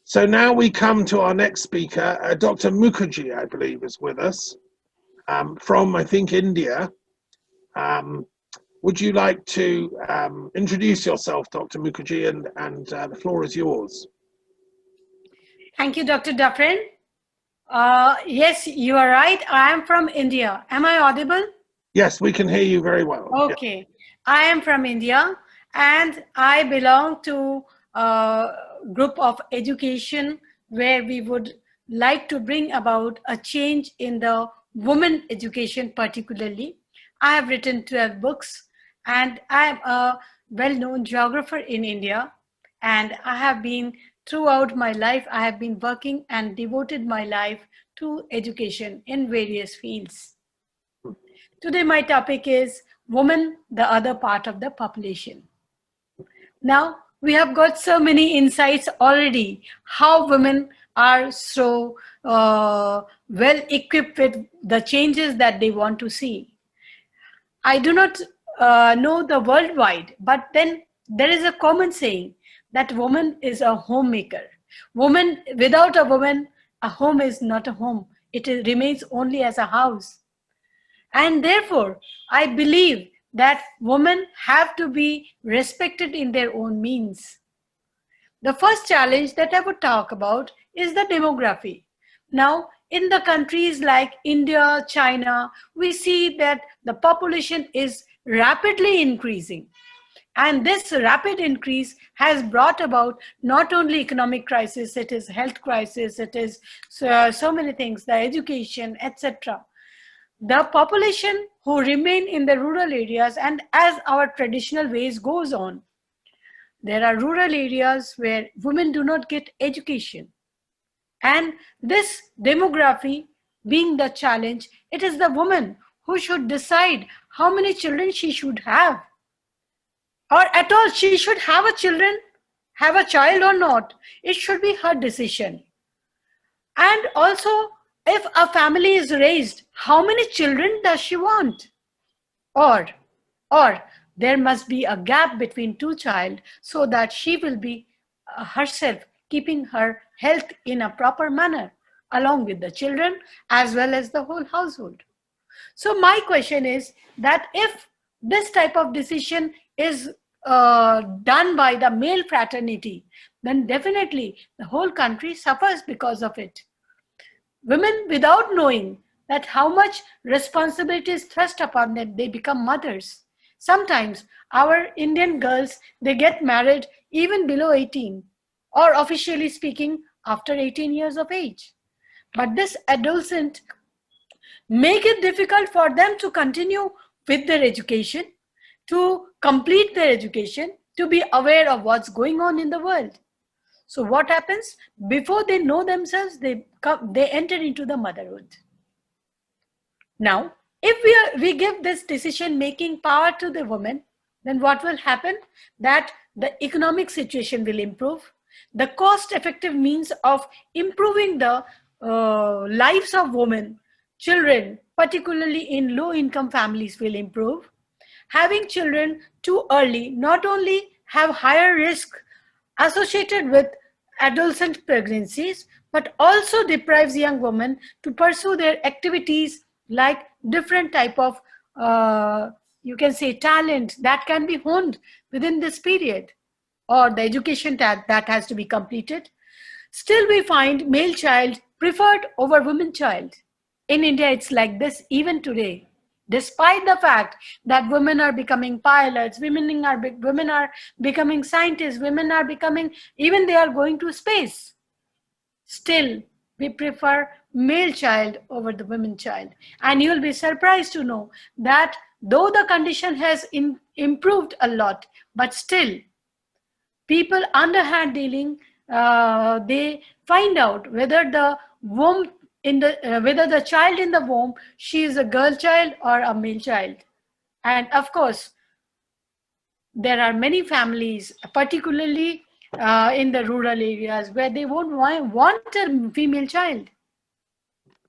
So now we come to our next speaker, Dr. Mukherjee, I believe, is with us from, I think, India. Would you like to introduce yourself, Dr. Mukherjee, and the floor is yours. Thank you, Dr. Dufresne. Yes, you are right. I am from India. Am I audible? Yes, we can hear you very well. Okay. Yeah. I am from India and I belong to a group of education where we would like to bring about a change in the women education particularly. I have written 12 books and I am a well-known geographer in India, and I have been throughout my life, I have been working and devoted my life to education in various fields. Today, my topic is women, the other part of the population. Now, we have got so many insights already, how women are so well equipped with the changes that they want to see. I do not know the worldwide, but then there is a common saying that woman is a homemaker. Woman, without a woman, a home is not a home. It remains only as a house. And therefore, I believe that women have to be respected in their own means. The first challenge that I would talk about is the demography. Now, in the countries like India, China, we see that the population is rapidly increasing. And this rapid increase has brought about not only economic crisis, it is health crisis, it is so many things, the education, etc. The population who remain in the rural areas, and as our traditional ways goes on, there are rural areas where women do not get education. And this demography being the challenge, it is the woman who should decide how many children she should have. Or at all, she should have a child or not. It should be her decision. And also, if a family is raised, how many children does she want? Or there must be a gap between two children so that she will be herself keeping her health in a proper manner, along with the children as well as the whole household. So my question is that if this type of decision is done by the male fraternity, then definitely the whole country suffers because of it. Women, without knowing that how much responsibility is thrust upon them, they become mothers. Sometimes our Indian girls, they get married even below 18, or officially speaking, after 18 years of age. But this adolescent make it difficult for them to continue with their education, to complete their education, to be aware of what's going on in the world. So what happens? Before they know themselves, they enter into the motherhood. Now, if we give this decision-making power to the women, then what will happen? That the economic situation will improve. The cost-effective means of improving the lives of women, children, particularly in low-income families, will improve. Having children too early not only have higher risk associated with adolescent pregnancies, but also deprives young women to pursue their activities like different type of, you can say, talent that can be honed within this period, or the education that has to be completed. Still, we find male child preferred over women child. In India, it's like this even today. Despite the fact that women are becoming pilots, women are becoming scientists, women are becoming, even they are going to space. Still, we prefer male child over the women child. And you'll be surprised to know that though the condition has improved a lot, but still, people underhand dealing, they find out whether the womb whether the child in the womb, she is a girl child or a male child. And of course, there are many families, particularly in the rural areas, where they won't want a female child.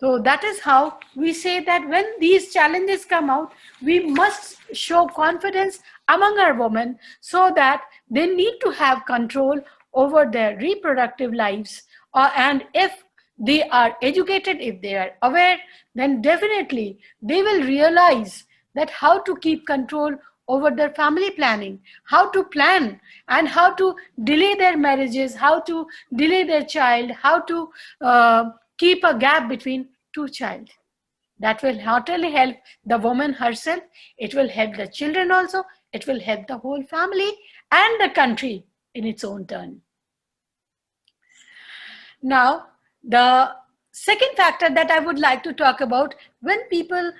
So that is how we say that when these challenges come out, we must show confidence among our women so that they need to have control over their reproductive lives, and if they are educated, if they are aware, then definitely they will realize that how to keep control over their family planning, how to plan and how to delay their marriages, how to delay their child, how to keep a gap between two child. That will not only help the woman herself, it will help the children also, it will help the whole family and the country in its own turn. Now, the second factor that I would like to talk about, when people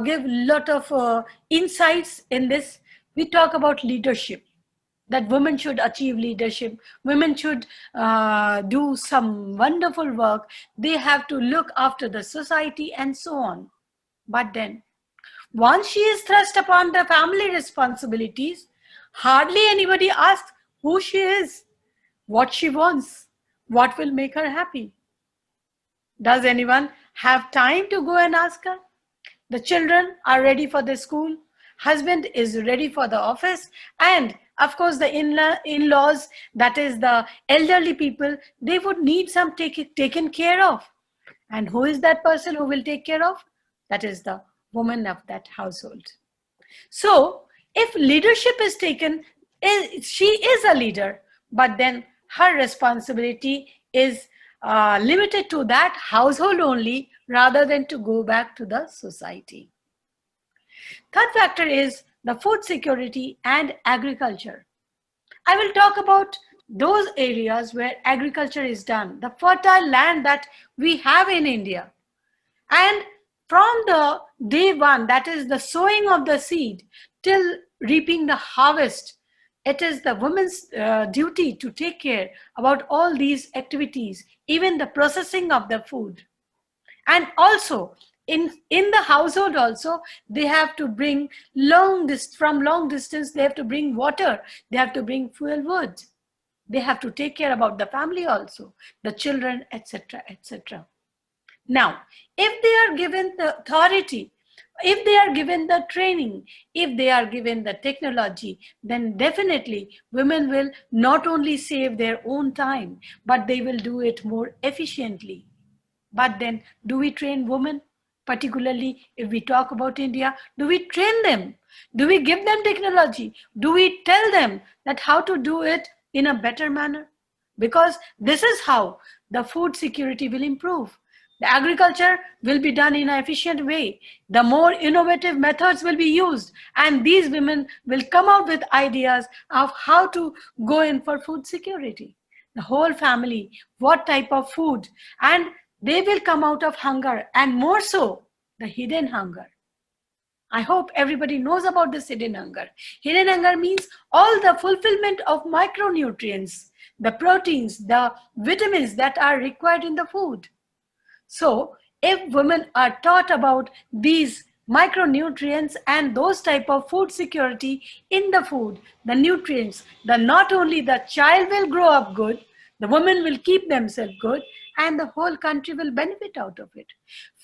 give lot of insights in this, we talk about leadership, that women should achieve leadership, women should do some wonderful work, they have to look after the society and so on. But then, once she is thrust upon the family responsibilities, hardly anybody asks who she is, what she wants, what will make her happy. Does anyone have time to go and ask her? The children are ready for the school, husband is ready for the office, and of course the in-laws, that is the elderly people, they would need some taken care of. And who is that person who will take care of? That is the woman of that household. So if leadership is taken, she is a leader, but then her responsibility is limited to that household only rather than to go back to the society. Third factor is the food security and agriculture. I will talk about those areas where agriculture is done, the fertile land that we have in India. And from the day one, that is the sowing of the seed, till reaping the harvest, it is the woman's duty to take care about all these activities, even the processing of the food. And also, in the household also, they have to bring from long distance, they have to bring water, they have to bring fuel wood. They have to take care about the family also, the children, etc., etc. Now, if they are given the authority, if they are given the training, if they are given the technology, then definitely women will not only save their own time, but they will do it more efficiently. But then, do we train women? Particularly if we talk about India, do we train them? Do we give them technology? Do we tell them that how to do it in a better manner? Because this is how the food security will improve. The agriculture will be done in an efficient way. The more innovative methods will be used, and these women will come out with ideas of how to go in for food security. The whole family, what type of food, and they will come out of hunger, and more so, the hidden hunger. I hope everybody knows about this hidden hunger. Hidden hunger means all the fulfillment of micronutrients, the proteins, the vitamins that are required in the food. So, if women are taught about these micronutrients and those type of food security in the food, the nutrients, then not only the child will grow up good, the women will keep themselves good, and the whole country will benefit out of it.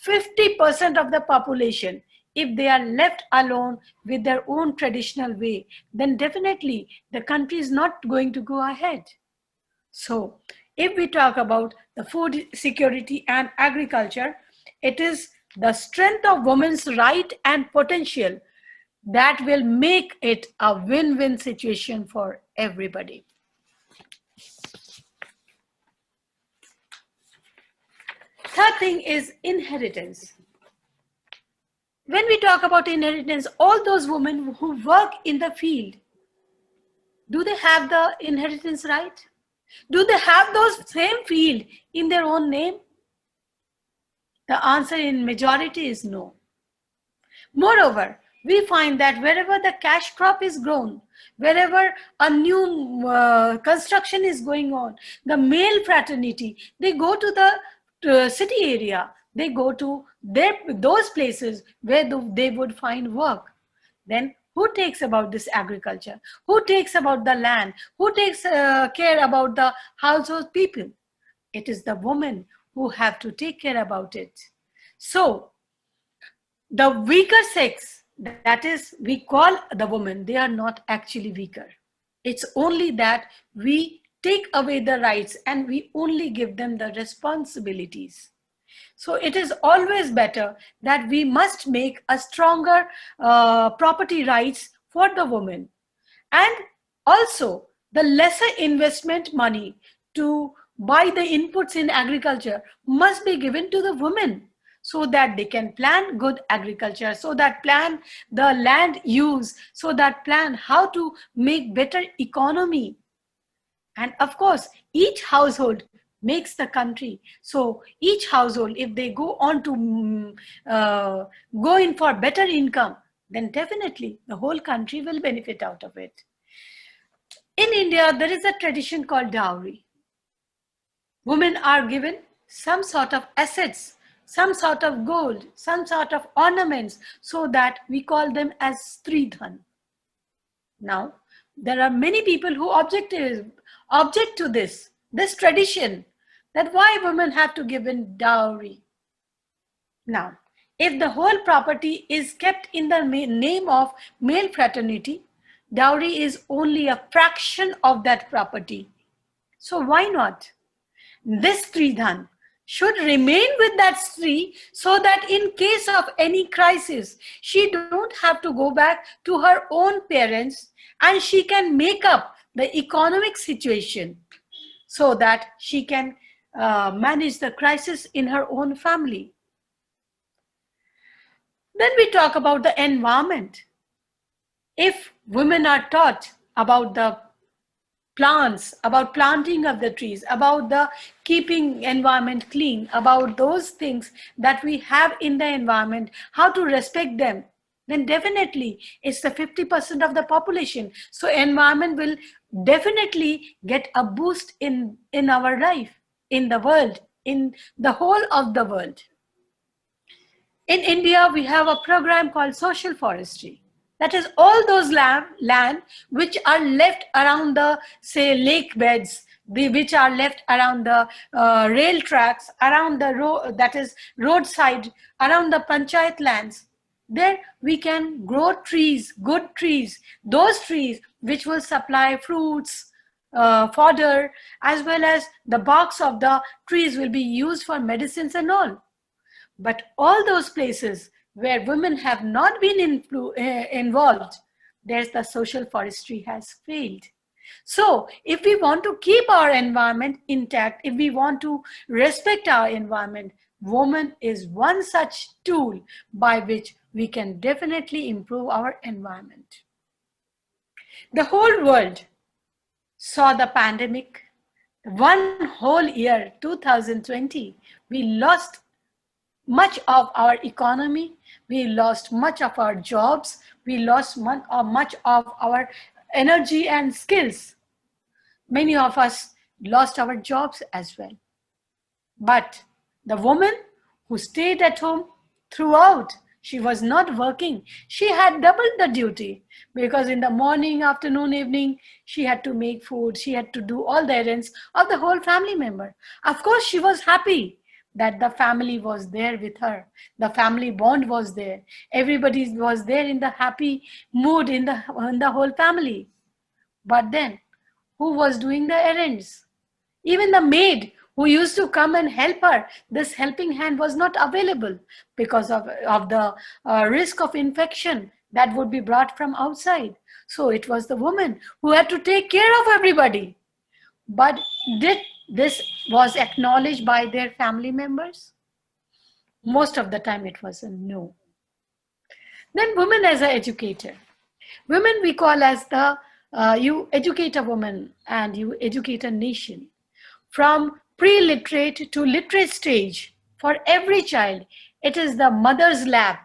50% of the population, if they are left alone with their own traditional way, then definitely the country is not going to go ahead. So, if we talk about the food security and agriculture, it is the strength of women's right and potential that will make it a win-win situation for everybody. Third thing is inheritance. When we talk about inheritance, all those women who work in the field, do they have the inheritance right? Do they have those same field in their own name? The answer in majority is no. Moreover, we find that wherever the cash crop is grown, wherever a new construction is going on, the male fraternity, they go to the city area, they go to those places where they would find work. Then who takes about this agriculture? Who takes about the land? Who takes care about the household people? It is the women who have to take care about it. So, the weaker sex, that is, we call the women, they are not actually weaker. It's only that we take away the rights and we only give them the responsibilities. So it is always better that we must make a stronger property rights for the women. And also the lesser investment money to buy the inputs in agriculture must be given to the women, so that they can plan good agriculture, so that plan the land use, so that plan how to make better economy. And of course, each household makes the country. So each household, if they go on to go in for better income, then definitely the whole country will benefit out of it. In India, there is a tradition called dowry. Women are given some sort of assets, some sort of gold, some sort of ornaments, so that we call them as Stridhan. Now, there are many people who object to this tradition, that why women have to give in dowry. Now, if the whole property is kept in the name of male fraternity, dowry is only a fraction of that property. So why not? This Stridhan should remain with that Stri, so that in case of any crisis, she don't have to go back to her own parents, and she can make up the economic situation so that she can manage the crisis in her own family. Then we talk about the environment. If women are taught about the plants, about planting of the trees, about the keeping environment clean, about those things that we have in the environment, how to respect them, then definitely it's the 50% of the population. So environment will definitely get a boost in our life, in the world, in the whole of the world. In India, we have a program called social forestry. That is all those land which are left around the, say, lake beds, which are left around the rail tracks, around the road, that is roadside, around the panchayat lands. There we can grow trees, good trees, those trees which will supply fruits, fodder, as well as the barks of the trees will be used for medicines and all. But all those places where women have not been involved, there's the social forestry has failed. So if we want to keep our environment intact, if we want to respect our environment, woman is one such tool by which we can definitely improve our environment. The whole world saw the pandemic. One whole year, 2020, we lost much of our economy, we lost much of our jobs, we lost much of our energy and skills. Many of us lost our jobs as well. But the woman who stayed at home throughout, she was not working. She had doubled the duty, because in the morning, afternoon, evening, she had to make food. She had to do all the errands of the whole family member. Of course, she was happy that the family was there with her. The family bond was there. Everybody was there in the happy mood in the whole family. But then, who was doing the errands? Even the maid who used to come and help her, this helping hand was not available because of the risk of infection that would be brought from outside. So it was the woman who had to take care of everybody. But did this was acknowledged by their family members? Most of the time it was a no. Then women as an educator. Women we call as the, you educate a woman and you educate a nation. From pre-literate to literate stage, for every child, it is the mother's lab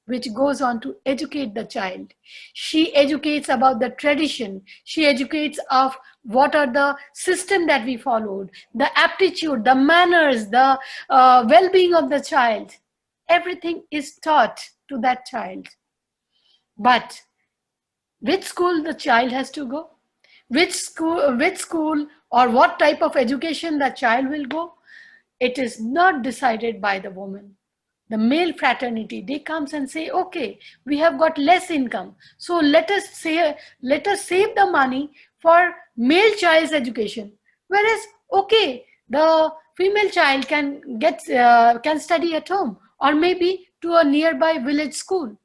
which goes on to educate the child. She educates about the tradition. She educates of what are the system that we followed, the aptitude, the manners, the well-being of the child. Everything is taught to that child. But which school the child has to go? Which school or what type of education the child will go? It is not decided by the woman. The male fraternity, they comes and say, okay, we have got less income, so let us save the money for male child's education. Whereas, okay, the female child can study at home or maybe to a nearby village school.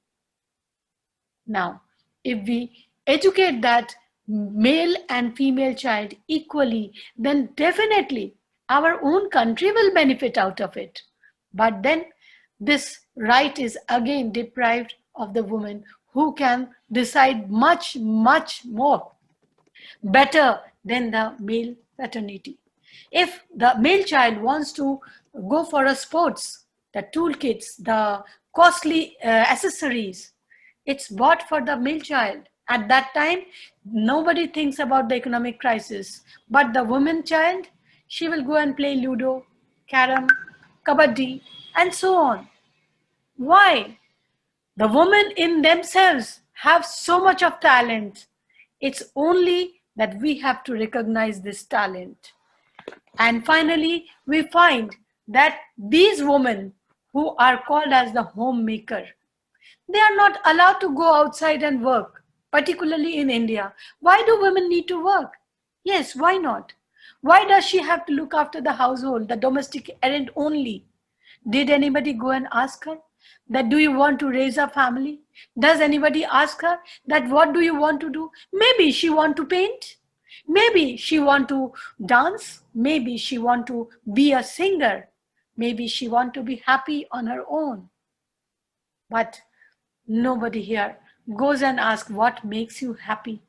Now, if we educate that male and female child equally, then definitely our own country will benefit out of it. But then this right is again deprived of the woman who can decide much, much more better than the male fraternity. If the male child wants to go for a sports, the toolkits, the costly accessories, it's bought for the male child. At that time, nobody thinks about the economic crisis. But the woman child, she will go and play Ludo, Carom, Kabaddi, and so on. Why? The women in themselves have so much of talent. It's only that we have to recognize this talent. And finally, we find that these women who are called as the homemaker, they are not allowed to go outside and work, particularly in India. Why do women need to work? Yes, why not? Why does she have to look after the household, the domestic errand only? Did anybody go and ask her that do you want to raise a family? Does anybody ask her that what do you want to do? Maybe she want to paint. Maybe she want to dance. Maybe she want to be a singer. Maybe she want to be happy on her own. But nobody here goes and asks what makes you happy.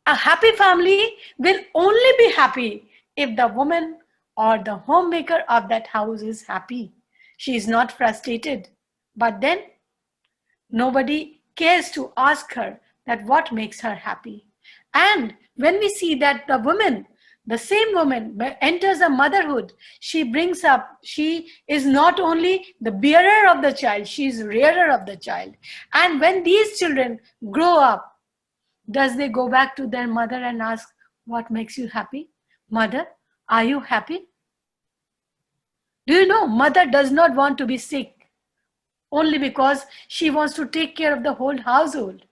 A happy family will only be happy if the woman or the homemaker of that house is happy. She is not frustrated. But then nobody cares to ask her that what makes her happy. And when we see that the woman, the same woman enters a motherhood, she brings up, she is not only the bearer of the child, she is rearer of the child. And when these children grow up, does they go back to their mother and ask, what makes you happy? Mother, are you happy? Do you know, mother does not want to be sick only because she wants to take care of the whole household.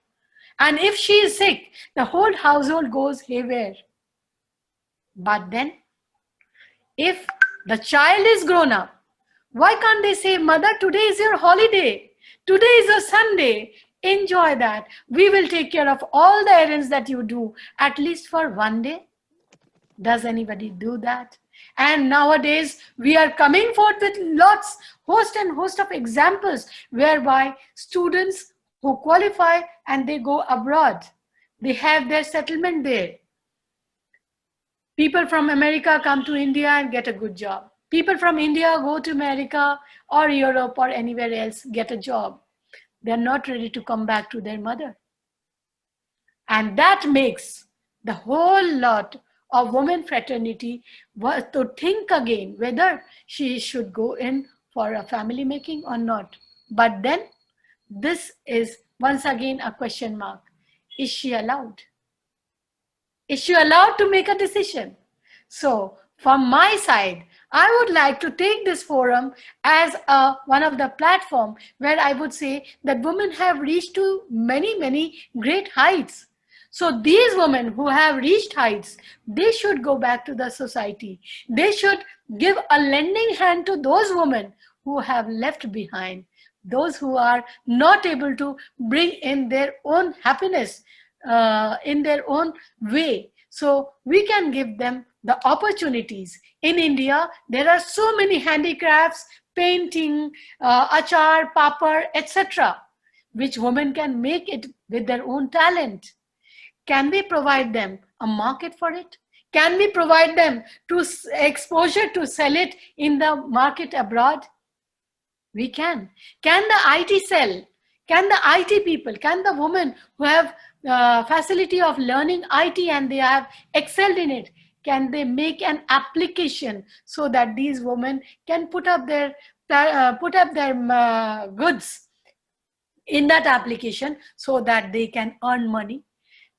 And if she is sick, the whole household goes haywire. But then, if the child is grown up, why can't they say, Mother, today is your holiday. Today is a Sunday. Enjoy that. We will take care of all the errands that you do, at least for one day. Does anybody do that? And nowadays, we are coming forth with host and host of examples whereby students who qualify and they go abroad, they have their settlement there. People from America come to India and get a good job. People from India go to America or Europe or anywhere else, get a job. They're not ready to come back to their mother. And that makes the whole lot of women fraternity to think again whether she should go in for a family making or not. But then this is once again a question mark. Is she allowed? Is she allowed to make a decision? So from my side, I would like to take this forum as one of the platform where I would say that women have reached to many, many great heights. So these women who have reached heights, they should go back to the society. They should give a lending hand to those women who have left behind, those who are not able to bring in their own happiness in their own way. So we can give them the opportunities. In India, there are so many handicrafts, painting, achar, papad, etc., which women can make it with their own talent. Can we provide them a market for it? Can we provide them to exposure to sell it in the market abroad? We can. Can the IT cell, can the IT people, can the women who have facility of learning IT and they have excelled in it, can they make an application so that these women can put up their goods in that application so that they can earn money?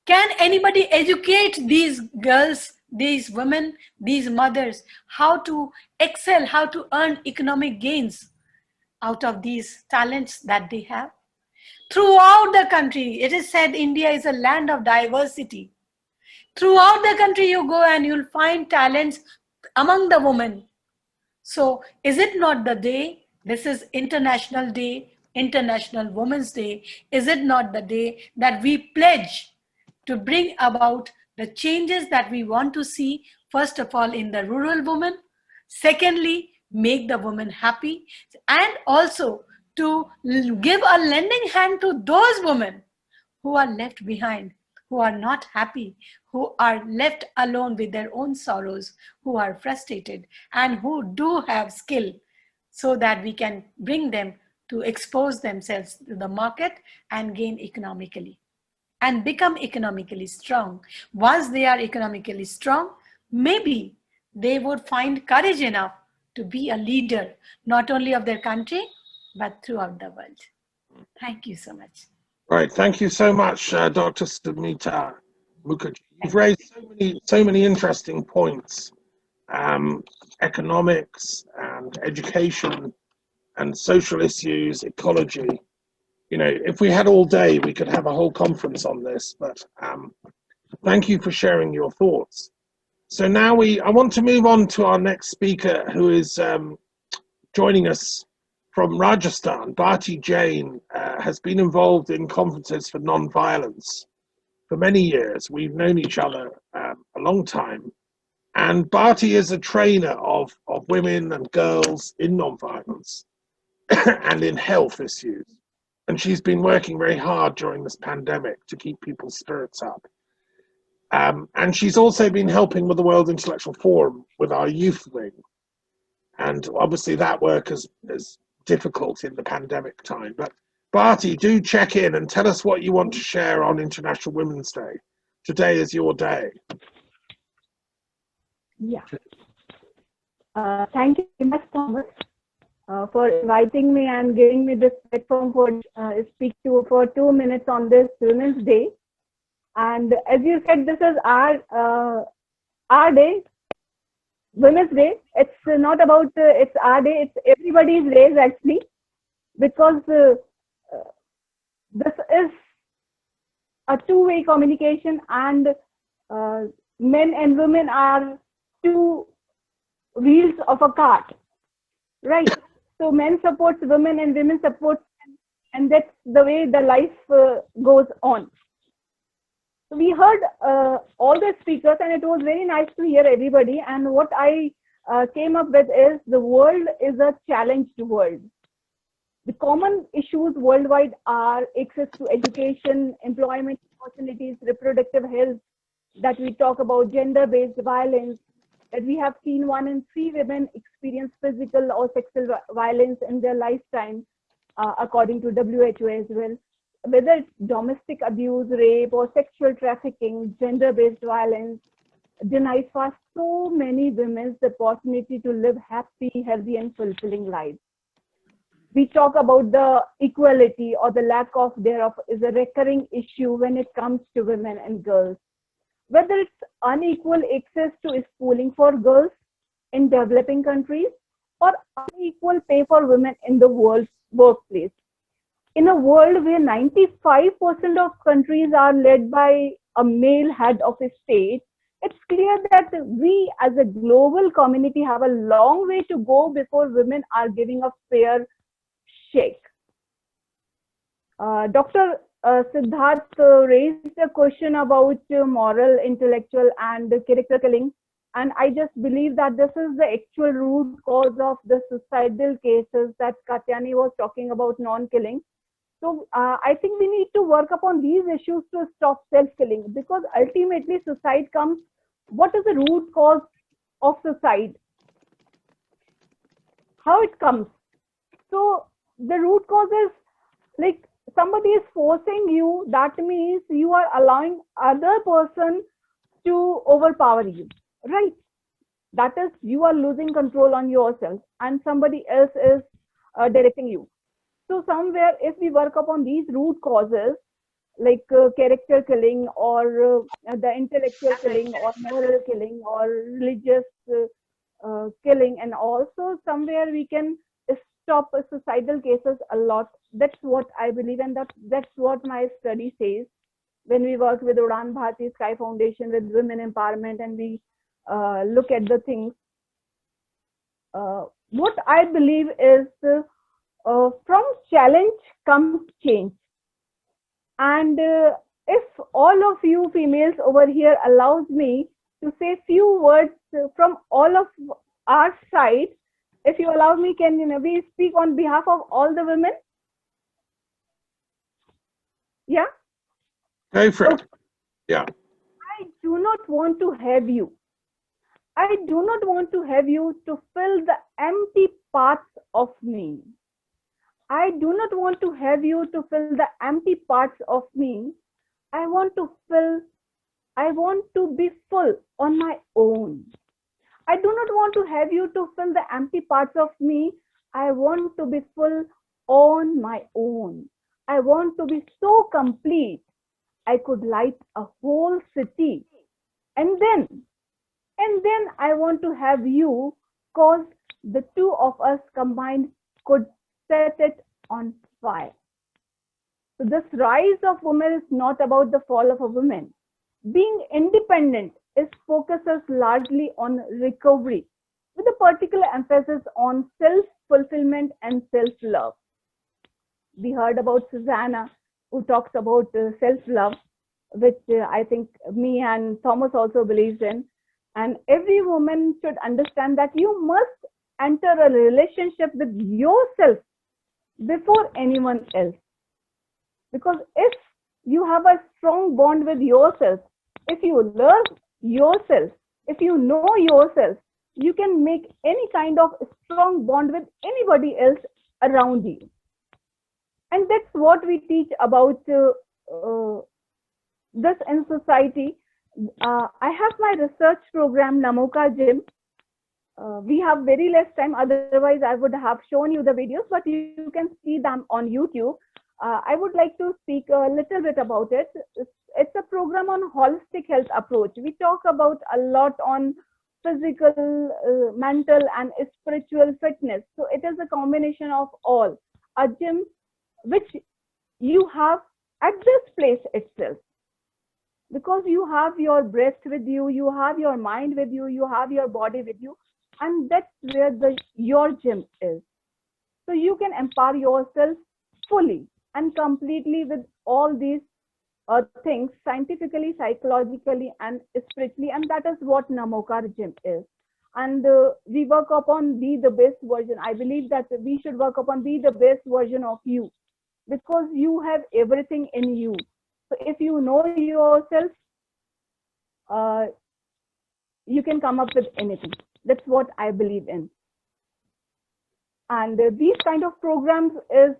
Can anybody educate these girls, these women, these mothers, how to excel, how to earn economic gains out of these talents that they have? Throughout the country, it is said India is a land of diversity. Throughout the country you go and you'll find talents among the women. So is it not the day? This is International Day, International Women's Day. Is it not the day that we pledge to bring about the changes that we want to see, first of all, in the rural woman, secondly, make the woman happy, and also to give a lending hand to those women who are left behind, who are not happy, who are left alone with their own sorrows, who are frustrated, and who do have skill, so that we can bring them to expose themselves to the market and gain economically and become economically strong. Once they are economically strong, maybe they would find courage enough to be a leader, not only of their country, but throughout the world. Thank you so much. Right. Thank you so much, Dr. Sumita Mukherjee. You've raised so many interesting points. Economics and education and social issues, ecology. You know, if we had all day, we could have a whole conference on this, but thank you for sharing your thoughts. So now I want to move on to our next speaker, who is joining us from Rajasthan. Bharti Jain has been involved in conferences for non-violence for many years. We've known each other a long time. And Bharti is a trainer of women and girls in non-violence and in health issues. And she's been working very hard during this pandemic to keep people's spirits up. And she's also been helping with the World Intellectual Forum with our youth wing. And obviously that work is difficult in the pandemic time. But Bharti, do check in and tell us what you want to share on International Women's Day. Today is your day. Yeah. Thank you very much, Thomas, for inviting me and giving me this platform for speak to for 2 minutes on this Women's Day. And as you said, this is our day, Women's Day. It's not about it's our day. It's everybody's day actually, because this is a two-way communication, and men and women are two wheels of a cart, right? So men supports women and women supports men, and that's the way the life goes on. So we heard all the speakers, and it was very nice to hear everybody. And what I came up with is the world is a challenged world. The common issues worldwide are access to education, employment opportunities, reproductive health, that we talk about gender-based violence, that we have seen 1 in 3 women experience physical or sexual violence in their lifetime, according to WHO as well. Whether it's domestic abuse, rape, or sexual trafficking, gender-based violence denies for so many women the opportunity to live happy, healthy, and fulfilling lives. We talk about the equality or the lack of thereof is a recurring issue when it comes to women and girls. Whether it's unequal access to schooling for girls in developing countries or unequal pay for women in the world's workplace. In a world where 95% of countries are led by a male head of a state, it's clear that we as a global community have a long way to go before women are giving a fair shake. Dr. Siddhartha raised a question about moral, intellectual, and character killing. And I just believe that this is the actual root cause of the suicidal cases that Katyani was talking about, non-killing. So I think we need to work upon these issues to stop self-killing, because ultimately suicide comes. What is the root cause of suicide? How it comes? So the root cause is like somebody is forcing you. That means you are allowing other person to overpower you, right? That is, you are losing control on yourself and somebody else is directing you. So somewhere, if we work upon these root causes, like character killing or the intellectual killing or moral killing or religious killing, and also somewhere we can stop suicidal cases a lot. That's what I believe, and that's what my study says. when we work with Udan Bharti Sky Foundation with women empowerment, and we look at the things. What I believe is from challenge comes change. And if all of you females over here allows me to say few words from all of our side, if you allow me, can we speak on behalf of all the women? Yeah? Go for it. Okay. Yeah. I do not want to have you. I do not want to have you to fill the empty parts of me. I do not want to have you to fill the empty parts of me. I want to be full on my own. I do not want to have you to fill the empty parts of me. I want to be full on my own. I want to be so complete. I could light a whole city. And then I want to have you, cause the two of us combined could set it on fire. So this rise of women is not about the fall of a woman. Being independent focuses largely on recovery, with a particular emphasis on self-fulfillment and self-love. We heard about Susanna, who talks about self-love, which I think me and Thomas also believes in. And every woman should understand that you must enter a relationship with yourself before anyone else. Because if you have a strong bond with yourself, if you love yourself, if you know yourself, you can make any kind of strong bond with anybody else around you. And that's what we teach about this in society. I have my research program, Namokaar Gym. We have very less time, otherwise I would have shown you the videos, but you can see them on YouTube. I would like to speak a little bit about it. It's a program on holistic health approach. We talk about a lot on physical, mental and spiritual fitness. So it is a combination of all. A gym which you have at this place itself. Because you have your breath with you, you have your mind with you, you have your body with you, and that's where your gym is. So you can empower yourself fully and completely with all these things, scientifically, psychologically, and spiritually, and that is what Namokaar Gym is. And we work upon be the best version. I believe that we should work upon be the best version of you, because you have everything in you. So if you know yourself, you can come up with anything. That's what I believe in. And these kind of programs is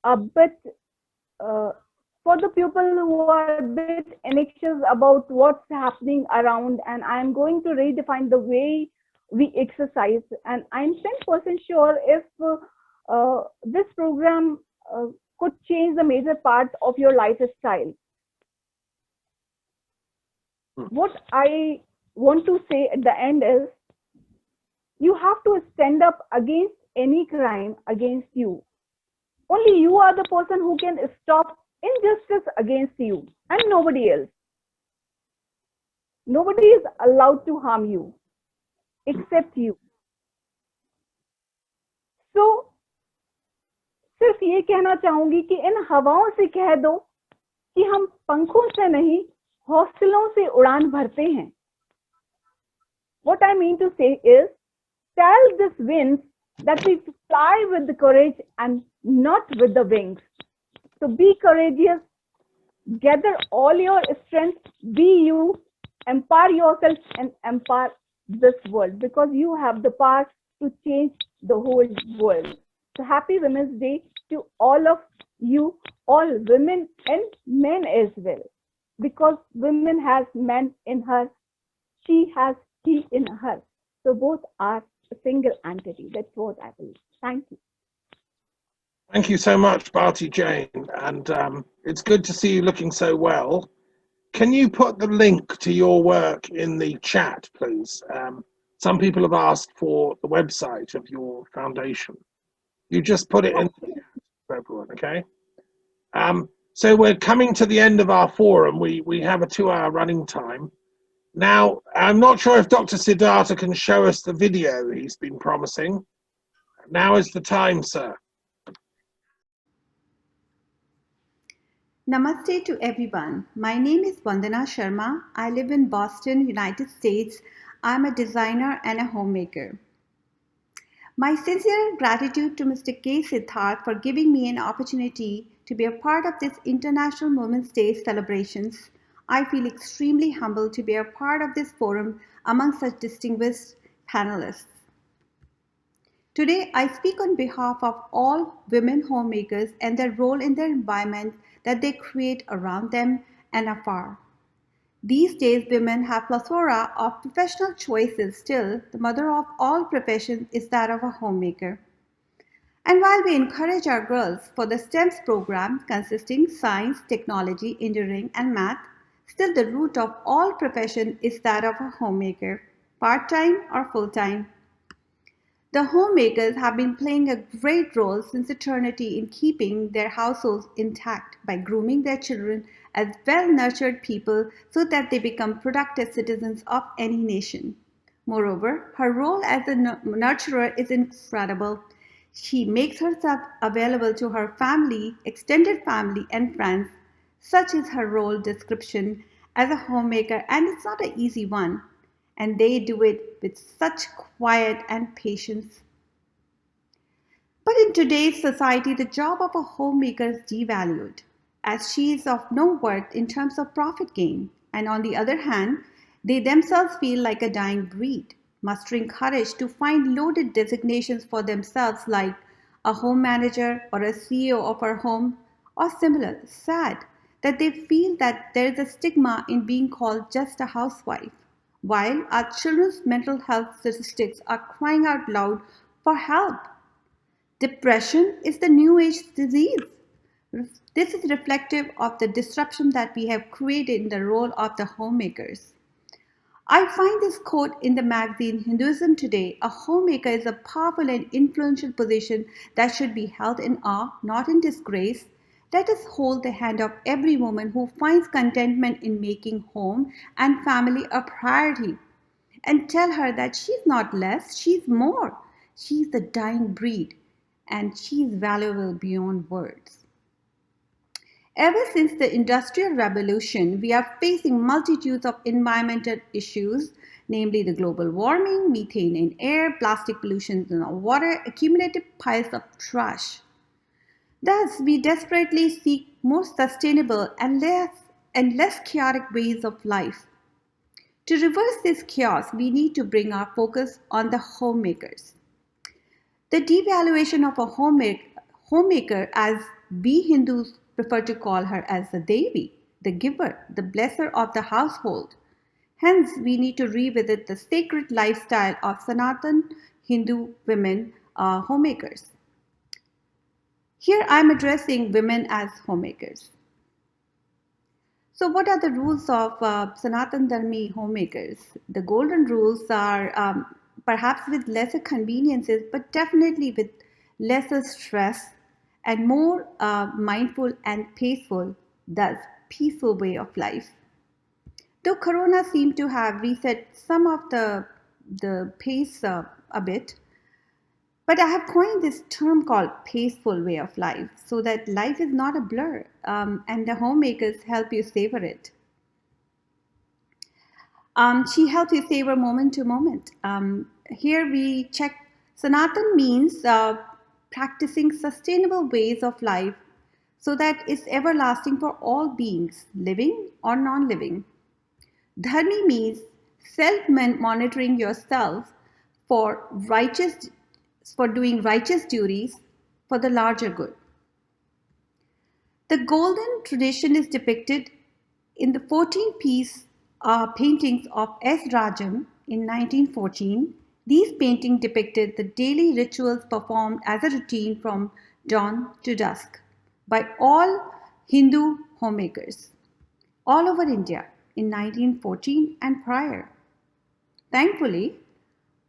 a bit for the people who are a bit anxious about what's happening around, and I'm going to redefine the way we exercise. And I'm 10% sure if this program could change the major part of your lifestyle. What I want to say at the end is, you have to stand up against any crime against you. Only you are the person who can stop injustice against you, and nobody else. Nobody is allowed to harm you except you. So सिर्फ ये कहना चाहूंगी कि इन हवाओं से कह दो कि हम पंखों से नहीं, हौसलों से उड़ान भरते हैं. What I mean to say is, tell this wind that we fly with the courage and not with the wings. So be courageous, gather all your strength, be you, empower yourself and empower this world, because you have the power to change the whole world. So happy Women's Day to all of you, all women and men as well, because women has man in her, she has he in her. So both are a single entity. That's what I believe. Thank you. Thank you so much, Bharti Jain. And it's good to see you looking so well. Can you put the link to your work in the chat, please? Some people have asked for the website of your foundation. You just put it in for everyone, okay? So we're coming to the end of our forum. We have a 2-hour running time. Now, I'm not sure if Dr. Siddhartha can show us the video he's been promising. Now is the time, sir. Namaste to everyone. My name is Vandana Sharma. I live in Boston, United States. I'm a designer and a homemaker. My sincere gratitude to Mr. K. Siddhartha for giving me an opportunity to be a part of this International Women's Day celebrations. I feel extremely humbled to be a part of this forum among such distinguished panelists. Today, I speak on behalf of all women homemakers and their role in the environment that they create around them and afar. These days, women have a plethora of professional choices. Still, the mother of all professions is that of a homemaker. And while we encourage our girls for the STEMS program consisting science, technology, engineering, and math, still the root of all profession is that of a homemaker, part-time or full-time. The homemakers have been playing a great role since eternity in keeping their households intact by grooming their children as well-nurtured people so that they become productive citizens of any nation. Moreover, her role as a nurturer is incredible. She makes herself available to her family, extended family, and friends. Such is her role description as a homemaker, and it's not an easy one. And they do it with such quiet and patience. But in today's society, the job of a homemaker is devalued, as she is of no worth in terms of profit gain. And on the other hand, they themselves feel like a dying breed, mustering courage to find loaded designations for themselves like a home manager or a CEO of her home or similar. Sad that they feel that there is a stigma in being called just a housewife, while our children's mental health statistics are crying out loud for help. Depression is the new age disease. This is reflective of the disruption that we have created in the role of the homemakers. I find this quote in the magazine Hinduism Today: a homemaker is a powerful and influential position that should be held in awe, not in disgrace. Let us hold the hand of every woman who finds contentment in making home and family a priority and tell her that she's not less, she's more. She's the dying breed and she's valuable beyond words. Ever since the Industrial Revolution, we are facing multitudes of environmental issues, namely the global warming, methane in air, plastic pollution in our water, accumulated piles of trash. Thus, we desperately seek more sustainable and less chaotic ways of life. To reverse this chaos, we need to bring our focus on the homemakers. The devaluation of a homemaker, as we Hindus prefer to call her, as the Devi, the giver, the blesser of the household. Hence, we need to revisit the sacred lifestyle of Sanatan Hindu women homemakers. Here I am addressing women as homemakers. So what are the rules of Sanatan Dharmi homemakers? The golden rules are perhaps with lesser conveniences, but definitely with lesser stress and more mindful and peaceful, thus peaceful way of life. Though Corona seemed to have reset some of the pace a bit, but I have coined this term called paceful way of life so that life is not a blur and the homemakers help you savor it. She helps you savor moment to moment. Here we check Sanatan means practicing sustainable ways of life so that it's everlasting for all beings, living or non-living. Dharmi means self-monitoring yourself for doing righteous duties for the larger good. The golden tradition is depicted in the 14-piece paintings of S. Rajan in 1914. These paintings depicted the daily rituals performed as a routine from dawn to dusk by all Hindu homemakers all over India in 1914 and prior. Thankfully,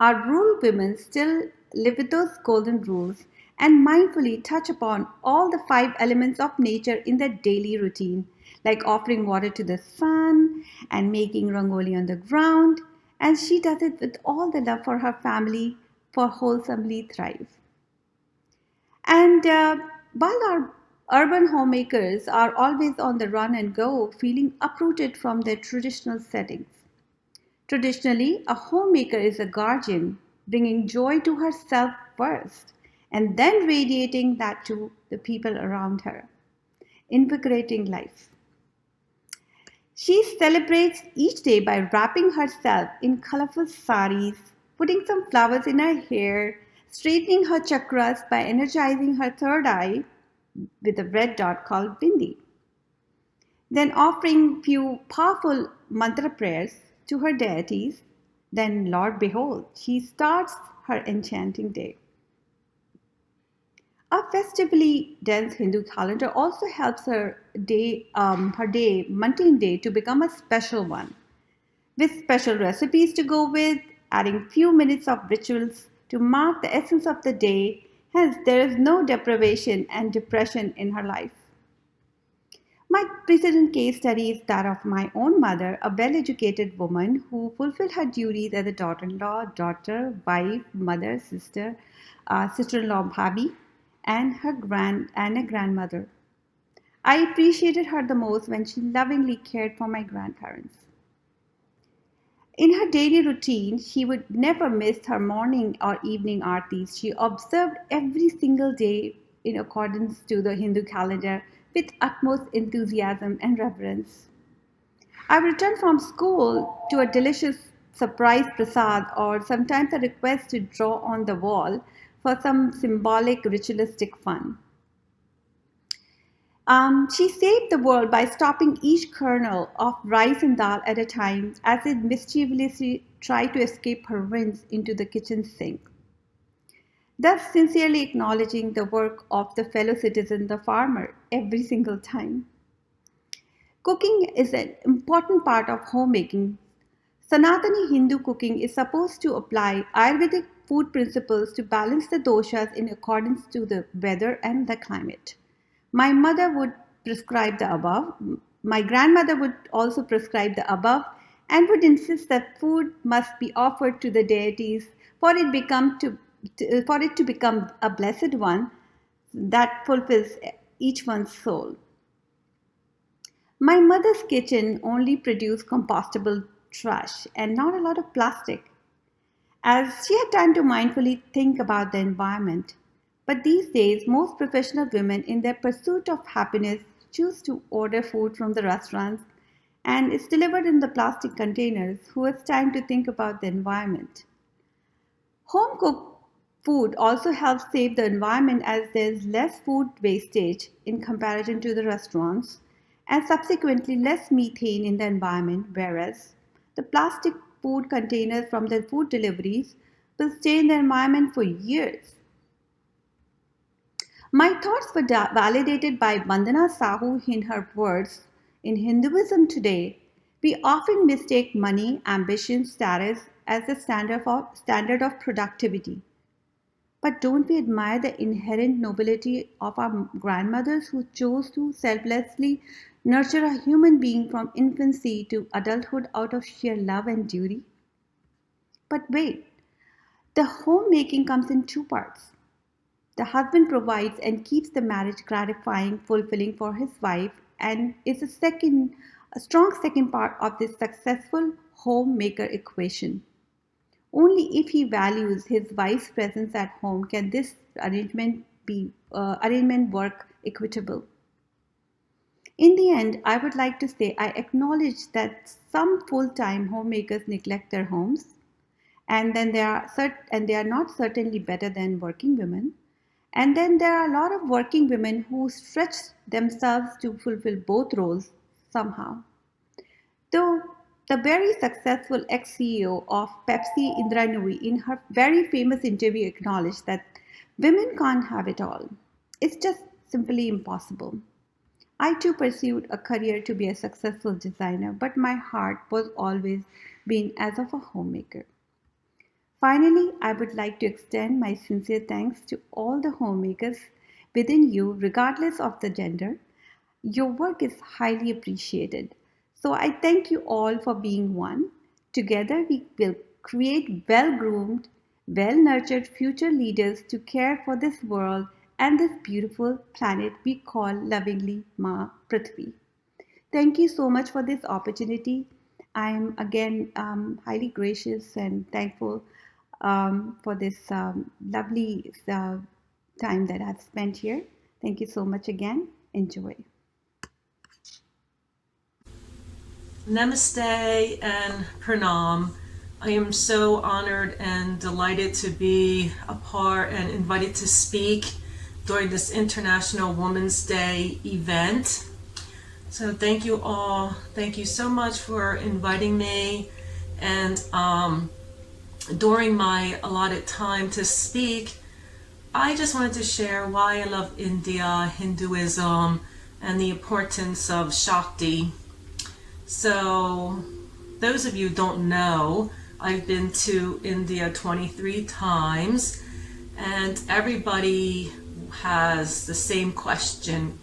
our rural women still live with those golden rules and mindfully touch upon all the 5 elements of nature in their daily routine, like offering water to the sun and making rangoli on the ground. And she does it with all the love for her family, for wholesomely thrive. And while our urban homemakers are always on the run and go, feeling uprooted from their traditional settings. Traditionally, a homemaker is a guardian, bringing joy to herself first, and then radiating that to the people around her, invigorating life. She celebrates each day by wrapping herself in colorful saris, putting some flowers in her hair, straightening her chakras by energizing her third eye with a red dot called bindi. Then offering few powerful mantra prayers to her deities. Then, Lord, behold, she starts her enchanting day. A festively dense Hindu calendar also helps her day, mundane day, to become a special one, with special recipes to go with, adding few minutes of rituals to mark the essence of the day. Hence, there is no deprivation and depression in her life. My precedent case study is that of my own mother, a well educated woman who fulfilled her duties as a daughter in law, daughter, wife, mother, sister, sister in law, bhabi, and a grandmother. I appreciated her the most when she lovingly cared for my grandparents. In her daily routine, she would never miss her morning or evening aartis. She observed every single day in accordance to the Hindu calendar with utmost enthusiasm and reverence. I would return from school to a delicious surprise prasad or sometimes a request to draw on the wall for some symbolic ritualistic fun. She saved the world by stopping each kernel of rice and dal at a time as it mischievously tried to escape her rinse into the kitchen sink, thus sincerely acknowledging the work of the fellow citizen, the farmer, every single time. Cooking is an important part of homemaking. Sanatani Hindu cooking is supposed to apply Ayurvedic food principles to balance the doshas in accordance to the weather and the climate. My mother would prescribe the above. My grandmother would also prescribe the above and would insist that food must be offered to the deities for it to become a blessed one that fulfills each one's soul. My mother's kitchen only produced compostable trash and not a lot of plastic, as she had time to mindfully think about the environment. But these days, most professional women, in their pursuit of happiness, choose to order food from the restaurants and it's delivered in the plastic containers. Who has time to think about the environment? Home cooked food also helps save the environment as there's less food wastage in comparison to the restaurants and subsequently less methane in the environment, whereas the plastic food containers from the food deliveries will stay in the environment for years. My thoughts were validated by Vandana Sahu in her words. In Hinduism today, we often mistake money, ambition, status as the standard of productivity. But don't we admire the inherent nobility of our grandmothers who chose to selflessly nurture a human being from infancy to adulthood out of sheer love and duty? But wait, the homemaking comes in two parts. The husband provides and keeps the marriage gratifying, fulfilling for his wife, and is a strong second part of this successful homemaker equation. Only if he values his wife's presence at home can this arrangement work equitable. In the end, I would like to say I acknowledge that some full-time homemakers neglect their homes, and then they are not certainly better than working women. And then there are a lot of working women who stretch themselves to fulfill both roles somehow. Though the very successful ex-CEO of Pepsi, Indra Nooyi, in her very famous interview acknowledged that women can't have it all. It's just simply impossible. I too pursued a career to be a successful designer, but my heart was always been as of a homemaker. Finally, I would like to extend my sincere thanks to all the homemakers within you, regardless of the gender. Your work is highly appreciated. So I thank you all for being one. Together, we will create well groomed, well nurtured future leaders to care for this world and this beautiful planet we call lovingly Ma Prithvi. Thank you so much for this opportunity. I'm again highly gracious and thankful for this lovely time that I've spent here. Thank you so much again. Enjoy. Namaste and Pranam. I am so honored and delighted to be a part and invited to speak during this International Women's Day event. So thank you all. Thank you so much for inviting me. And during my allotted time to speak, I just wanted to share why I love India, Hinduism, and the importance of Shakti. So those of you who don't know, I've been to India 23 times, and everybody has the same question.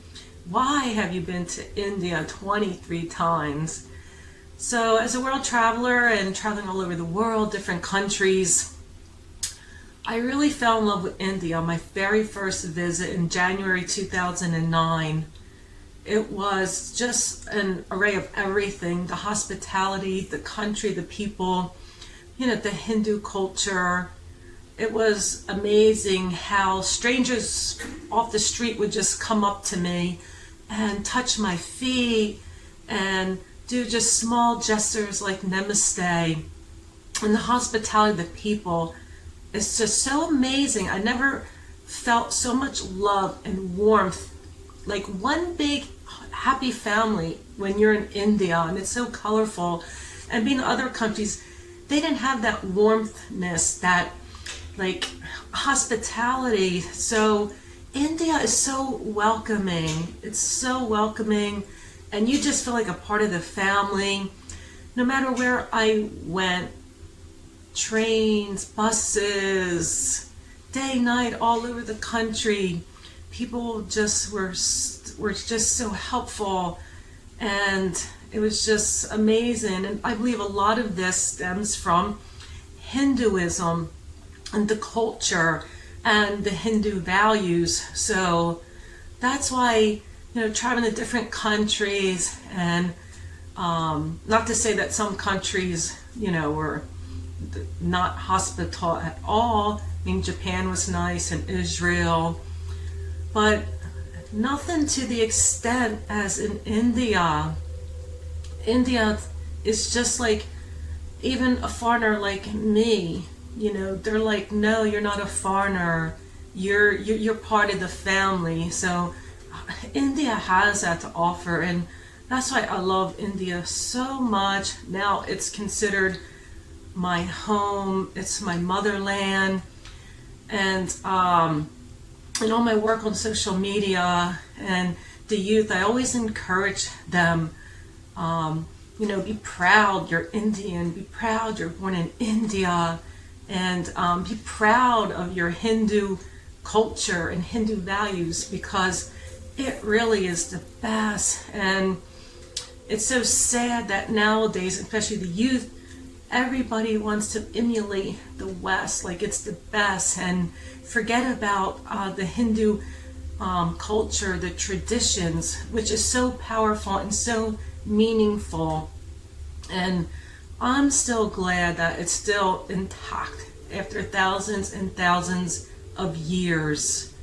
Why have you been to India 23 times? So as a world traveler and traveling all over the world, different countries, I really fell in love with India on my very first visit in January 2009. It was just an array of everything: the hospitality, the country, the people, the Hindu culture. It was amazing how strangers off the street would just come up to me and touch my feet and do just small gestures like namaste. And the hospitality of the people is just so amazing. I never felt so much love and warmth, like one big happy family when you're in India, and it's so colorful. And being in other countries, they didn't have that warmthness, that like hospitality. So India is so welcoming. It's so welcoming, and you just feel like a part of the family. No matter where I went, trains, buses, day, night, all over the country, people just were just so helpful, and it was just amazing. And I believe a lot of this stems from Hinduism and the culture and the Hindu values. So that's why, traveling to different countries, and not to say that some countries, were not hospitable at all. I mean, Japan was nice, and Israel, but nothing to the extent as in India. India is just like, even a foreigner like me, they're like, no, you're not a foreigner. You're part of the family. So India has that to offer, and that's why I love India so much. Now it's considered my home. It's my motherland. And in all my work on social media and the youth, I always encourage them, be proud you're Indian, be proud you're born in India, and be proud of your Hindu culture and Hindu values, because it really is the best. And it's so sad that nowadays, especially the youth, everybody wants to emulate the West like it's the best, and forget about the Hindu culture, the traditions, which is so powerful and so meaningful. And I'm still glad that it's still intact after thousands and thousands of years,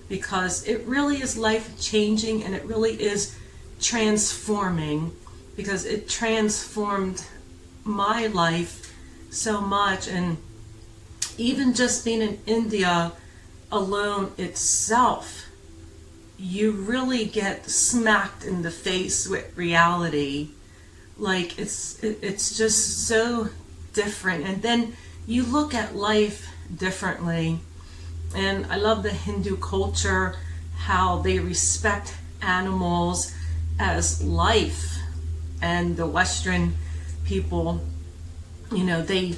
because it really is life changing, and it really is transforming, because it transformed my life so much. And even just being in India alone itself, you really get smacked in the face with reality. Like it's just so different, and then you look at life differently. And I love the Hindu culture, how they respect animals as life, and the Western people, they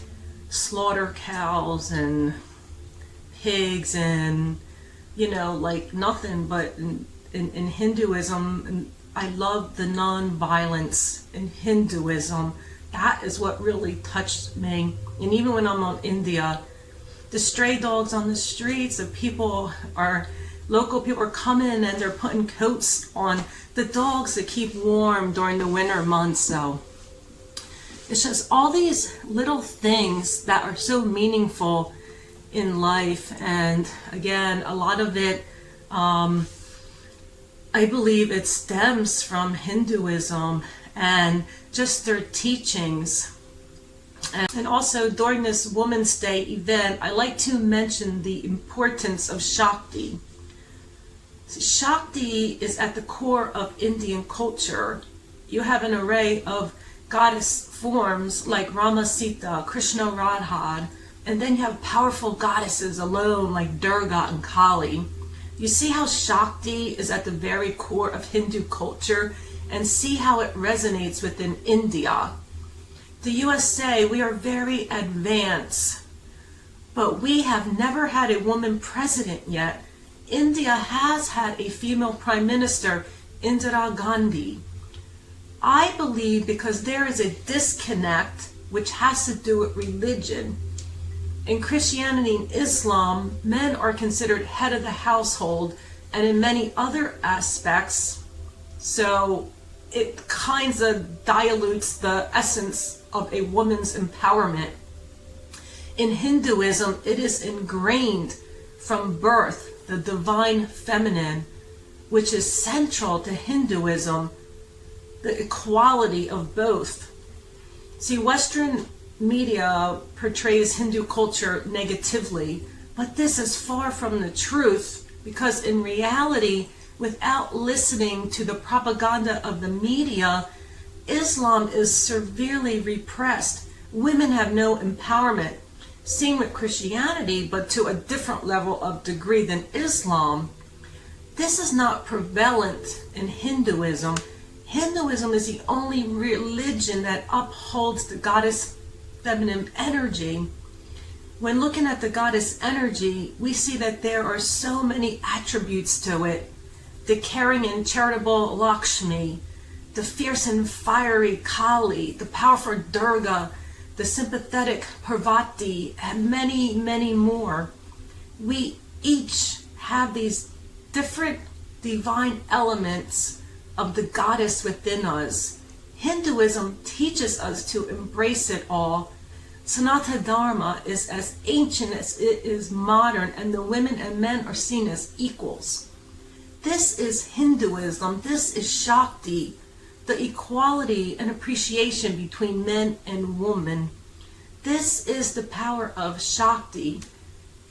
slaughter cows and pigs and, like nothing. But in Hinduism, and I love the non-violence in Hinduism. That is what really touched me. And even when I'm on India, the stray dogs on the streets, local people are coming and they're putting coats on the dogs to keep warm during the winter months. So it's just all these little things that are so meaningful in life. And again, a lot of it, I believe it stems from Hinduism and just their teachings. And also during this Women's Day event, I like to mention the importance of Shakti. Shakti is at the core of Indian culture. You have an array of goddess forms like Rama Sita, Krishna Radha, and then you have powerful goddesses alone like Durga and Kali. You see how Shakti is at the very core of Hindu culture, and see how it resonates within India. The USA, we are very advanced, but we have never had a woman president yet. India has had a female prime minister, Indira Gandhi. I believe because there is a disconnect which has to do with religion. In Christianity and Islam, men are considered head of the household, and in many other aspects, so it kind of dilutes the essence of a woman's empowerment. In Hinduism, it is ingrained from birth, the divine feminine, which is central to Hinduism, the equality of both. See, Western media portrays Hindu culture negatively, but this is far from the truth, because in reality, without listening to the propaganda of the media, Islam is severely repressed. Women have no empowerment. Same with Christianity, but to a different level of degree than Islam. This is not prevalent in Hinduism. Hinduism is the only religion that upholds the goddess feminine energy. When looking at the goddess energy, we see that there are so many attributes to it. The caring and charitable Lakshmi, the fierce and fiery Kali, the powerful Durga, the sympathetic Parvati, and many, many more. We each have these different divine elements of the goddess within us. Hinduism teaches us to embrace it all. Sanatana Dharma is as ancient as it is modern, and the women and men are seen as equals. This is Hinduism. This is Shakti, the equality and appreciation between men and women. This is the power of Shakti.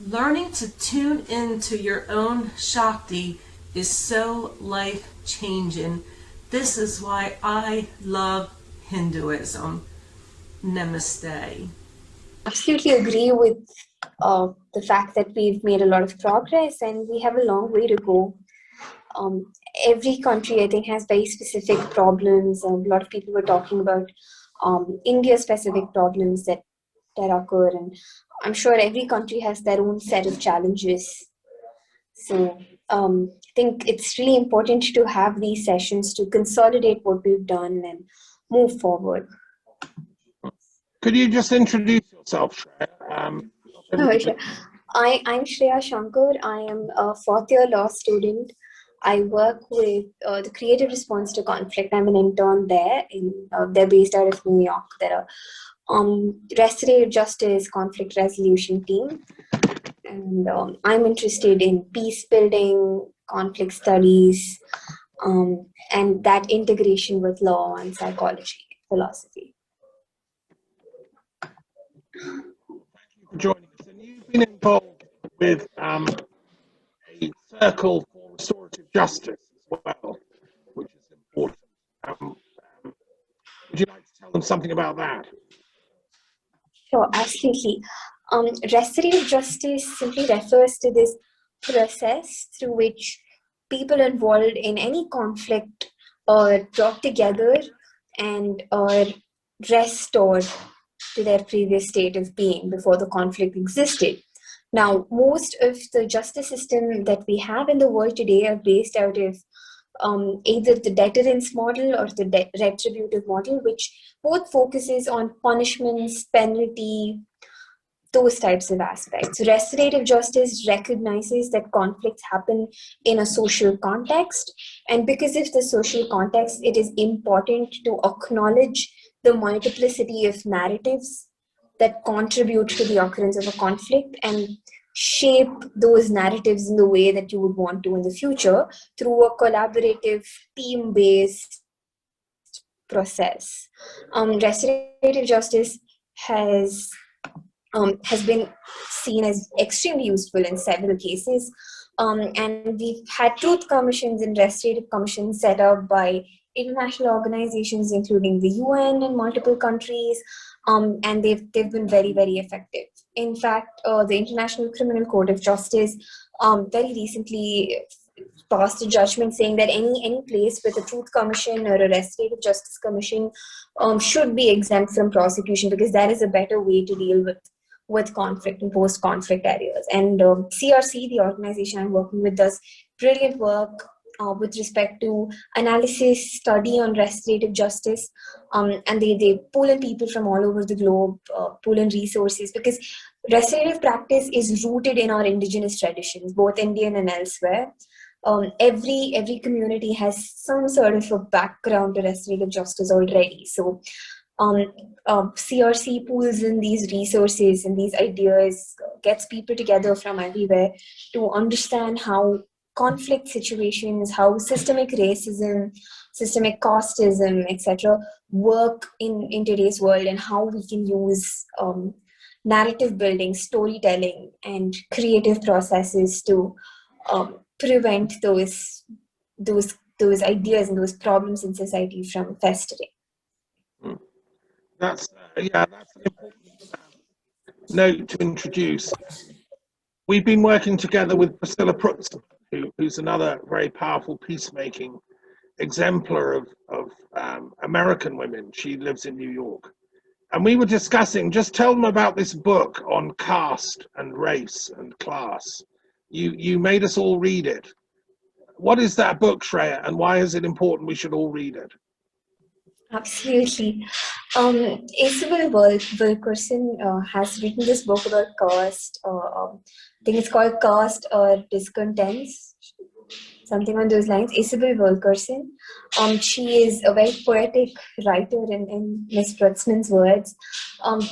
Learning to tune into your own Shakti is so life-changing. This is why I love Hinduism. Namaste. Absolutely agree with the fact that we've made a lot of progress and we have a long way to go. Every country, I think, has very specific problems. A lot of people were talking about India-specific problems that occur, and I'm sure every country has their own set of challenges. So I think it's really important to have these sessions to consolidate what we've done and move forward. Could you just introduce yourself, Shreya? Sure. I'm Shreya Shankar. I am a fourth-year law student. I work with the Creative Response to Conflict. I'm an intern there. They're based out of New York. They're a Restorative Justice conflict resolution team. And I'm interested in peace building, conflict studies, and that integration with law and psychology, philosophy. Thank you for joining us. And you've been involved with a circle for restorative justice as well, which is important. Would you like to tell them something about that? Sure, absolutely. Restorative justice simply refers to this process through which people involved in any conflict are brought together and are restored to their previous state of being before the conflict existed. Now, most of the justice system that we have in the world today are based out of either the deterrence model or the retributive model, which both focuses on punishments, penalty, those types of aspects. Restorative justice recognizes that conflicts happen in a social context, and because of the social context, it is important to acknowledge the multiplicity of narratives that contribute to the occurrence of a conflict and shape those narratives in the way that you would want to in the future through a collaborative, team-based process. Restorative justice has been seen as extremely useful in several cases. And we've had truth commissions and restorative commissions set up by international organizations, including the UN in multiple countries, and they've been very, very effective. In fact, the International Criminal Court of Justice very recently passed a judgment saying that any place with a truth commission or a restorative justice commission should be exempt from prosecution, because that is a better way to deal with conflict and post-conflict areas. And CRC, the organization I'm working with, does brilliant work with respect to analysis, study on restorative justice, and they pull in people from all over the globe, pull in resources, because restorative practice is rooted in our indigenous traditions, both Indian and elsewhere. Every community has some sort of a background to restorative justice already. So CRC pulls in these resources and these ideas, gets people together from everywhere to understand how conflict situations, how systemic racism, systemic casteism, etc., work in today's world, and how we can use narrative building, storytelling, and creative processes to prevent those ideas and those problems in society from festering. That's that's an important note to introduce. We've been working together with Priscilla Prutz, who's another very powerful peacemaking exemplar of American women. She lives in New York. And we were discussing, just tell them about this book on caste and race and class. You made us all read it. What is that book, Shreya, and why is it important we should all read it? Absolutely. Isabel Wilkerson has written this book about caste. I think it's called Caste or Discontents, something on those lines. Isabel Wilkerson. She is a very poetic writer in Miss Brutzman's words.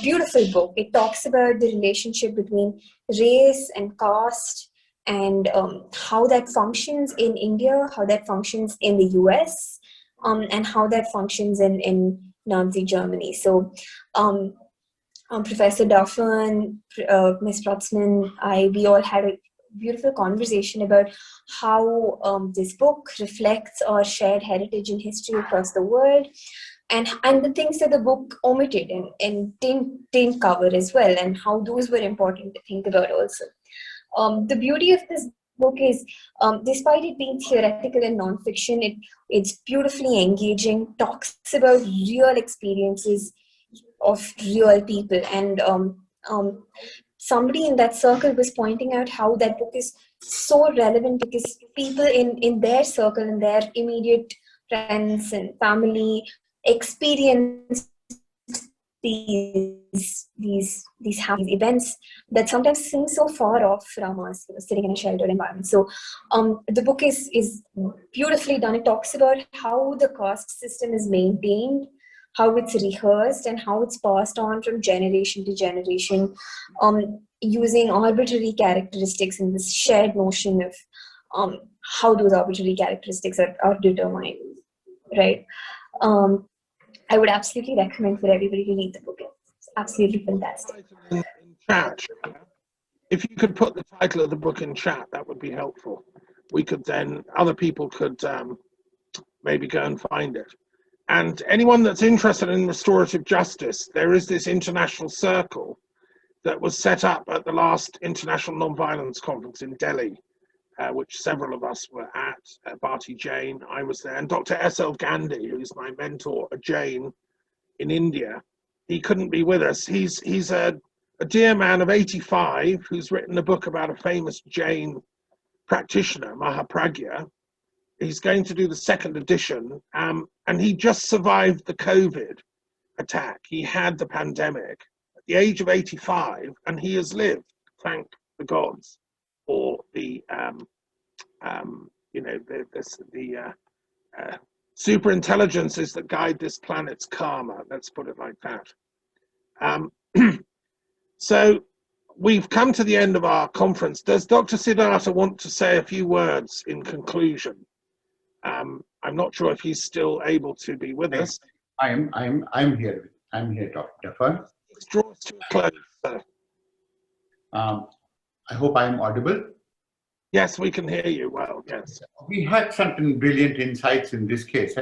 Beautiful book. It talks about the relationship between race and caste, and how that functions in India, how that functions in the US, and how that functions in Nazi Germany. So Professor Duffin, Ms. Brutzman, we all had a beautiful conversation about how this book reflects our shared heritage and history across the world, and the things that the book omitted and didn't cover as well, and how those were important to think about also. The beauty of this book is, despite it being theoretical and nonfiction, it's beautifully engaging, talks about real experiences of real people. And somebody in that circle was pointing out how that book is so relevant because people in their circle, in their immediate friends and family, experience these events that sometimes seem so far off from us, sitting in a sheltered environment. So the book is beautifully done. It talks about how the caste system is maintained, how it's rehearsed, and how it's passed on from generation to generation, using arbitrary characteristics and this shared notion of how those arbitrary characteristics are determined, right? I would absolutely recommend for everybody to read the book. It's absolutely fantastic. In chat, if you could put the title of the book in chat, that would be helpful. We could then, other people could maybe go and find it. And anyone that's interested in restorative justice, there is this international circle that was set up at the last International Nonviolence Conference in Delhi, which several of us were at, Bharti Jain, I was there, and Dr. S.L. Gandhi, who's my mentor, a Jain in India. he couldn't be with us. He's a dear man of 85 who's written a book about a famous Jain practitioner, Mahapragya. He's going to do the second edition, and he just survived the COVID attack. He had the pandemic at the age of 85, and he has lived, thank the gods, for the super intelligences that guide this planet's karma. Let's put it like that. So we've come to the end of our conference. Does Dr. Siddhartha want to say a few words in conclusion? I'm not sure if he's still able to be with us. I'm here. I'm here, Dr. Fern. Let's draw us to a close, sir. I hope I'm audible. Yes, we can hear you well, yes. We had certain brilliant insights in this case,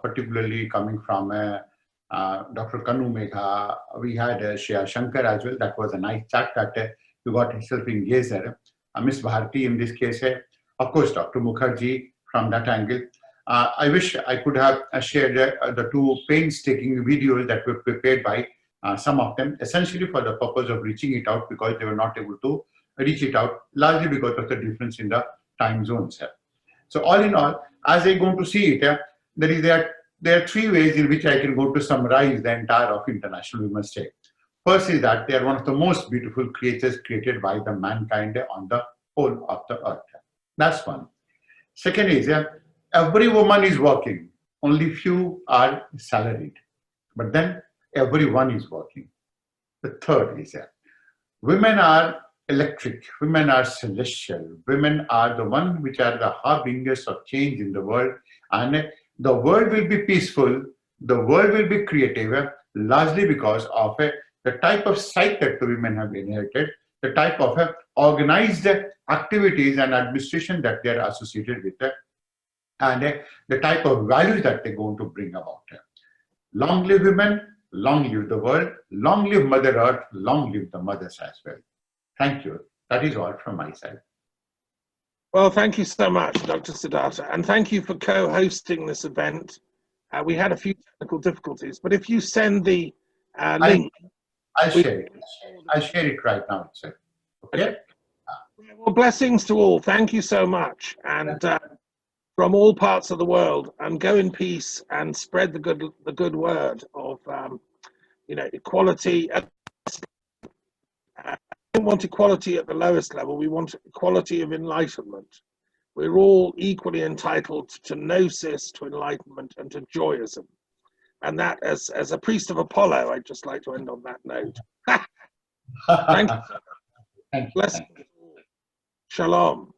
particularly coming from Dr. Kanumekha. We had Shreya Shankar as well. That was a nice chat that you got yourself engaged there. Miss Bharti in this case. Of course, Dr. Mukherjee from that angle. I wish I could have shared the two painstaking videos that were prepared by some of them, essentially for the purpose of reaching it out, because they were not able to reach it out, largely because of the difference in the time zones. So all in all, as I go to see it, there are three ways in which I can go to summarize the entire of International Women's Day. First is that they are one of the most beautiful creatures created by the mankind on the whole of the earth. That's one. Second is every woman is working, only few are salaried, but then everyone is working. The third is women are electric, women are celestial, women are the one which are the harbingers of change in the world, and the world will be peaceful, the world will be creative, largely because of the type of psyche that the women have inherited, the type of organized activities and administration that they are associated with, and the type of values that they're going to bring about. Long live women, long live the world, long live Mother Earth, long live the mothers as well. Thank you. That is all from my side. Well, thank you so much, Dr. Siddhartha, and thank you for co-hosting this event. We had a few technical difficulties, but if you send the link... I'll share it. I'll share it right now, sir. Okay? Well, blessings to all. Thank you so much. And from all parts of the world, and go in peace and spread the good word of equality. We don't want equality at the lowest level. We want equality of enlightenment. We're all equally entitled to gnosis, to enlightenment, and to joyism. And that, as a priest of Apollo, I'd just like to end on that note. Thank you. Thank you. Blessings. Shalom.